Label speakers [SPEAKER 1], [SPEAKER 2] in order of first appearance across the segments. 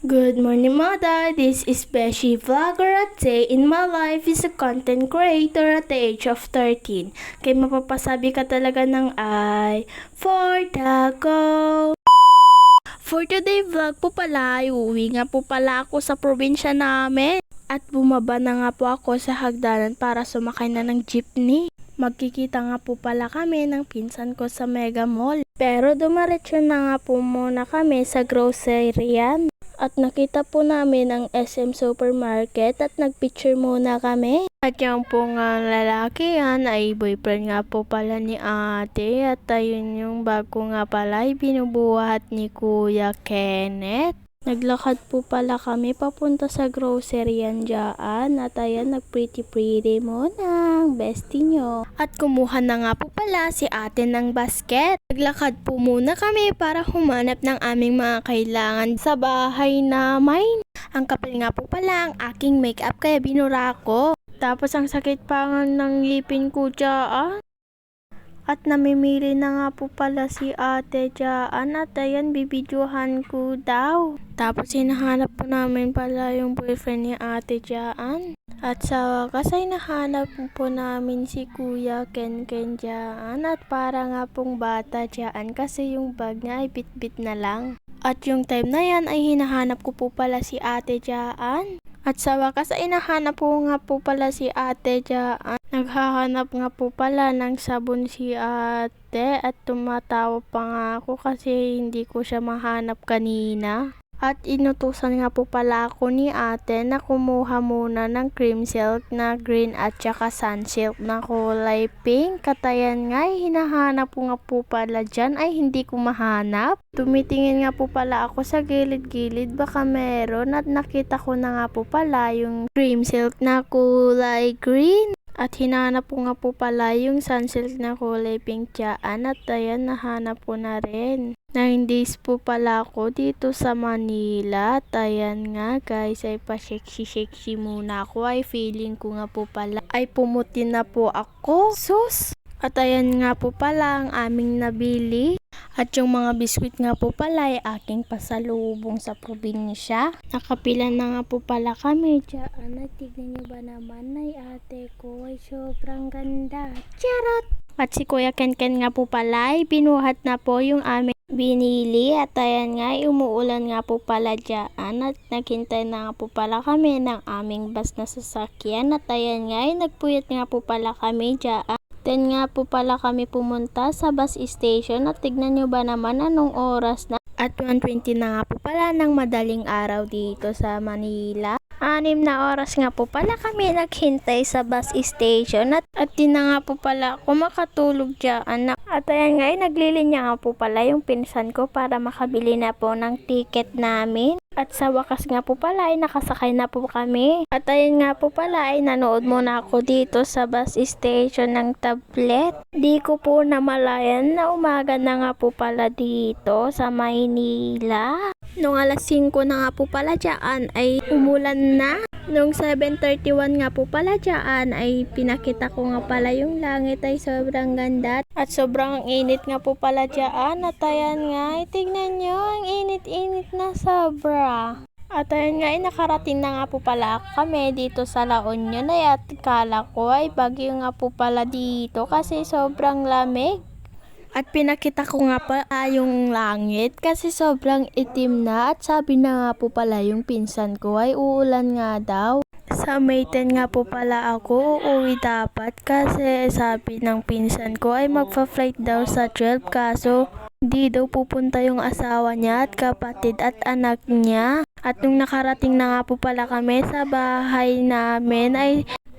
[SPEAKER 1] Good morning, Mother. This is Beshi Vlogger at day in my life is a content creator at the age of 13. Kaya mapapasabi ka talaga ng I for the go. For today vlog po pala, uuwi nga po pala ako sa probinsya namin. At bumaba na nga po ako sa hagdanan para sumakay na ng jeepney. Magkikita nga po pala kami ng pinsan ko sa Mega Mall. Pero dumiretso na nga po muna kami sa groceryan. At nakita po namin ang SM Supermarket at nagpicture muna kami. At yung po nga lalaki yan ay boyfriend nga po pala ni ate. At ayun yung bago nga pala ay binubuhat ni Kuya Kenneth. Naglakad po pala kami papunta sa grocery yan dyan. At ayan, nag-pretty muna ang bestie nyo. At kumuha na nga po pala si ate ng basket. Naglakad po muna kami para humanap ng aming mga kailangan sa bahay namin. Ang kapal nga po pala ang aking makeup kaya binura ko. Tapos ang sakit pa nga ng ngipin ko dyan. At namimili na nga po pala si ate dyan at ayan bibidyohan ko daw. Tapos hinahanap po namin pala yung boyfriend ni ate dyan. At sa wakas ay nahanap po namin si Kuya Ken dyan at para nga pong bata dyan kasi yung bag niya ay bit-bit na lang. At yung time na yan ay hinahanap ko po pala si ate dyan. At sa wakas ay nahanap po nga po pala si ate dyan. Naghahanap nga po pala ng sabon si ate at tumatawa pa nga ako kasi hindi ko siya mahanap kanina. At inutusan nga po pala ako ni ate na kumuha muna ng cream silk na green at saka sun silk na kulay pink. Katayan nga ay hinahanap ko nga po pala dyan ay hindi ko mahanap. Tumitingin nga po pala ako sa gilid-gilid baka meron at nakita ko na nga po pala yung cream silk na kulay green. At hinanap ko nga po pala yung sunsilk na kulay pink dyan at ayan nahanap ko na rin. 9 days po pala ako dito sa Manila at ayan nga guys ay pa-sexy muna ako ay feeling ko nga po pala ay pumuti na po ako. Sus! At ayan nga po pala ang aming nabili. At yung mga biskwit nga po pala ay aking pasalubong sa probinsya. Nakapila na nga po pala kami dyan. At tignan nyo ba naman ay ate ko ay sobrang ganda. Charot! At si Kuya Ken nga po pala ay binuhat na po yung aming binili. At ayan nga ay umuulan nga po pala dyan. At naghintay na nga po pala kami ng aming bus na sasakyan. At ayan nga ay nagpuyat nga po pala kami dyan. Then nga po pala kami pumunta sa bus station at tignan nyo ba naman anong oras na. At 1:20 na nga po pala ng madaling araw dito sa Manila. 6 na oras nga po pala kami naghintay sa bus station at di na nga po pala ako makatulog dyan. At ayan nga ay naglilinya nga po pala yung pinsan ko para makabili na po ng ticket namin. At sa wakas nga po pala ay nakasakay na po kami. At ayun nga po pala ay nanood muna ako dito sa bus station ng tablet. Di ko po namalayan na umaga na nga po pala dito sa Maynila. Nung alas 5 na nga po pala dyan ay umulan na. Nung 7:31 nga po pala dyan ay pinakita ko nga pala yung langit ay sobrang ganda. At sobrang init nga po pala dyan. At ayan nga ay tignan nyo ang init-init na sobra. At ayan nga ay nakarating na nga po pala kami dito sa La Union ay at kala ko ay bagyo nga po pala dito kasi sobrang lamig. At pinakita ko nga pa yung langit kasi sobrang itim na at sabi na nga po pala yung pinsan ko ay uulan nga daw. Sa May 10 nga po pala ako uuwi dapat kasi sabi ng pinsan ko ay magpa-flight daw sa 12 kaso di daw pupunta yung asawa niya at kapatid at anak niya. At nung nakarating na nga po pala kami sa bahay namin ay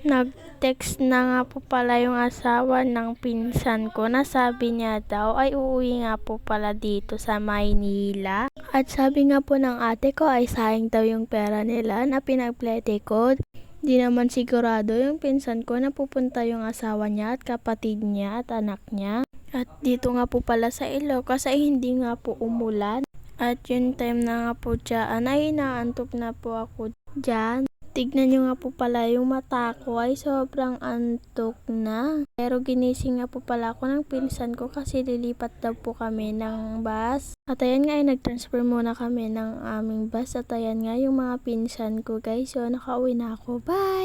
[SPEAKER 1] nag-text na nga po pala yung asawa ng pinsan ko na sabi niya daw ay uuwi nga po pala dito sa Maynila. At sabi nga po ng ate ko ay sayang daw yung pera nila na pinagplete ko. Di naman sigurado yung pinsan ko na pupunta yung asawa niya at kapatid niya at anak niya. At dito nga po pala sa Ilocos ay hindi nga po umulan. At yung time na nga po dyan ay inaantok na po ako dyan. Tignan nyo nga po pala yung mata ko ay sobrang antok na. Pero ginising nga po pala ako ng pinsan ko kasi lilipat daw po kami ng bus. At ayan nga ay nag-transfer muna kami ng aming bus. At ayan nga yung mga pinsan ko guys. So nakauwi na ako. Bye!